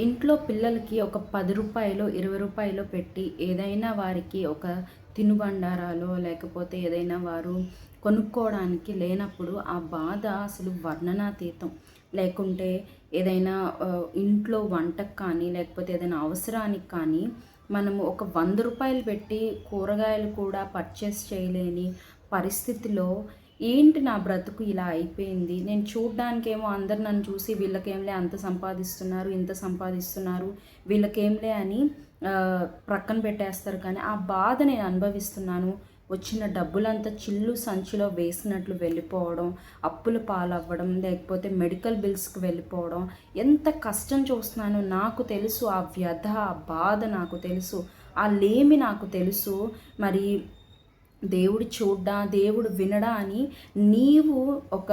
ఇంట్లో పిల్లలకి ఒక రూ. 10, రూ. 20 పెట్టి ఏదైనా వారికి ఒక తినుబండారాలో లేకపోతే ఏదైనా వారు కొనుక్కోవడానికి లేనప్పుడు ఆ బాధ అసలు వర్ణనాతీతం. లేకుంటే ఏదైనా ఇంట్లో వంటకు కానీ లేకపోతే ఏదైనా అవసరానికి కానీ మనము ఒక రూ. 100 పెట్టి కూరగాయలు కూడా పర్చేస్ చేయలేని పరిస్థితిలో ఏంటి నా బ్రతుకు ఇలా అయిపోయింది. నేను చూడ్డానికేమో అందరు నన్ను చూసి వీళ్ళకేంలే అంత సంపాదిస్తున్నారు, ఇంత సంపాదిస్తున్నారు, వీళ్ళకేంలే అని ప్రక్కన పెట్టేస్తారు. కానీ ఆ బాధ నేను అనుభవిస్తున్నాను. వచ్చిన డబ్బులంతా చిల్లు సంచిలో వేసినట్లు వెళ్ళిపోవడం, అప్పుల పాలవ్వడం, లేకపోతే మెడికల్ బిల్స్కి వెళ్ళిపోవడం, ఎంత కష్టం చూస్తున్నానో నాకు తెలుసు. ఆ వ్యధ, ఆ బాధ నాకు తెలుసు, ఆ లేమి నాకు తెలుసు. మరి దేవుడు చూడ్డా, దేవుడు వినడా అని నీవు ఒక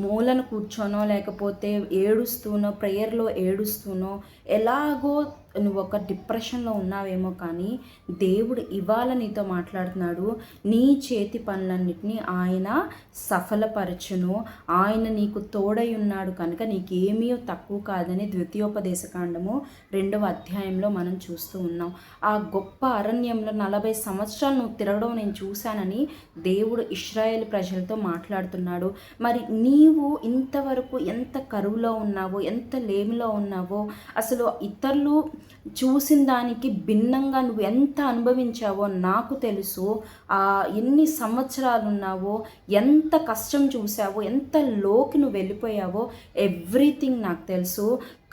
మూలను కూర్చోనో లేకపోతే ఏడుస్తూనో, ప్రేయర్లో ఏడుస్తూనో, ఎలాగో నువ్వు ఒక డిప్రెషన్లో ఉన్నావేమో, కానీ దేవుడు ఇవాళ నీతో మాట్లాడుతున్నాడు. నీ చేతి పనులన్నిటినీ ఆయన సఫలపరచును. ఆయన నీకు తోడై ఉన్నాడు కనుక నీకేమీ తక్కువ కాదని ద్వితీయోపదేశకాండము 2వ అధ్యాయంలో మనం చూస్తూ ఉన్నాం. ఆ గొప్ప అరణ్యంలో 40 సంవత్సరాలు నువ్వు తిరగడం నేను చూశానని దేవుడు ఇశ్రాయేల్ ప్రజలతో మాట్లాడుతున్నాడు. మరి నీవు ఇంతవరకు ఎంత కరువులో ఉన్నావో, ఎంత లేమిలో ఉన్నావో, అసలు ఇతరులు చూసిన దానికి భిన్నంగా నువ్వు ఎంత అనుభవించావో నాకు తెలుసు. ఎన్ని సంవత్సరాలు ఉన్నావో, ఎంత కష్టం చూసావో, ఎంత లోకి నువ్వు వెళ్ళిపోయావో, ఎవ్రీథింగ్ నాకు తెలుసు.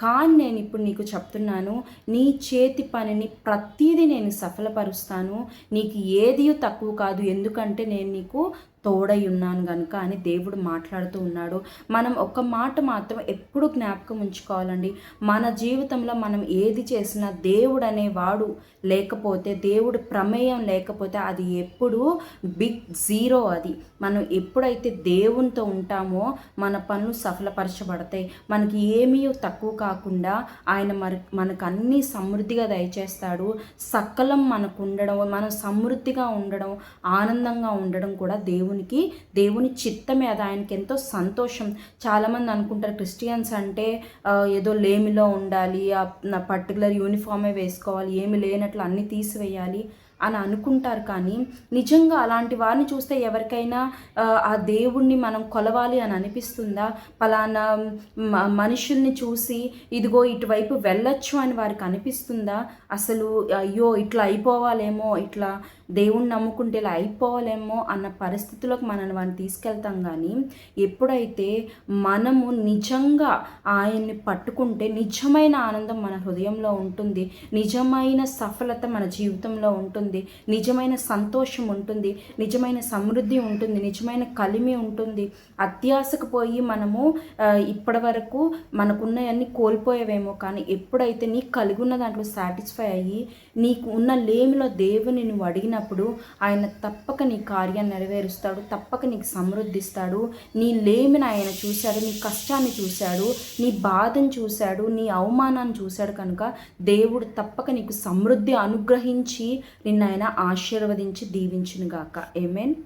కానీ నేను ఇప్పుడు నీకు చెప్తున్నాను, నీ చేతి పనిని ప్రతీది నేను సఫలపరుస్తాను. నీకు ఏది తక్కువ కాదు, ఎందుకంటే నేను నీకు తోడై ఉన్నాను కనుక అని దేవుడు మాట్లాడుతూ ఉన్నాడు. మనం ఒక మాట మాత్రం ఎప్పుడు జ్ఞాపకం ఉంచుకోవాలండి. మన జీవితంలో మనం ఏది చేసినా దేవుడు అనేవాడు లేకపోతే, దేవుడు ప్రమేయం లేకపోతే అది ఎప్పుడు బిగ్ జీరో. అది మనం ఎప్పుడైతే దేవునితో ఉంటామో మన పనులు సఫలపరచబడతాయి. మనకి ఏమీ తక్కువ కాకుండా ఆయన మనకు అన్నీ సమృద్ధిగా దయచేస్తాడు. సకలం మనకు ఉండడం, మనం సమృద్ధిగా ఉండడం, ఆనందంగా ఉండడం కూడా దేవుని చిత్తమే. అది ఆయనకి ఎంతో సంతోషం. చాలామంది అనుకుంటారు క్రిస్టియన్స్ అంటే ఏదో లేమిలో ఉండాలి, పర్టికులర్ యూనిఫామే వేసుకోవాలి, ఏమి లేనట్లు అన్నీ తీసివేయాలి అని అనుకుంటారు. కానీ నిజంగా అలాంటి వారిని చూస్తే ఎవరికైనా ఆ దేవుణ్ణి మనం కొలవాలి అని అనిపిస్తుందా? పలానా మనుషుల్ని చూసి ఇదిగో ఇటువైపు వెళ్ళొచ్చు అని వారికి అనిపిస్తుందా? అసలు అయ్యో ఇట్లా అయిపోవాలేమో, ఇట్లా దేవుణ్ణి నమ్ముకుంటే ఇలా అయిపోవాలేమో అన్న పరిస్థితులకు మనల్ని వాడిని తీసుకెళ్తాం. కానీ ఎప్పుడైతే మనము నిజంగా ఆయన్ని పట్టుకుంటే నిజమైన ఆనందం మన హృదయంలో ఉంటుంది, నిజమైన సఫలత మన జీవితంలో ఉంటుంది, నిజమైన సంతోషం ఉంటుంది, నిజమైన సమృద్ధి ఉంటుంది, నిజమైన కలిమి ఉంటుంది. అత్యాశకు పోయి మనము ఇప్పటి వరకు మనకున్నవన్నీ కోల్పోయేవేమో, కానీ ఎప్పుడైతే నీకు కలిగి ఉన్న దాంట్లో సాటిస్ఫై అయ్యి నీకు ఉన్న లేమిలో దేవుని నువ్వు అడిగినప్పుడు ఆయన తప్పక నీ కార్యాన్ని నెరవేరుస్తాడు, తప్పక నీకు సమృద్ధిస్తాడు. నీ లేమిని ఆయన చూశాడు, నీ కష్టాన్ని చూశాడు, నీ బాధను చూశాడు, నీ అవమానాన్ని చూశాడు. కనుక దేవుడు తప్పక నీకు సమృద్ధి అనుగ్రహించి నిన్ను ఆయన ఆశీర్వదించి దీవించునుగాక. ఆమేన్.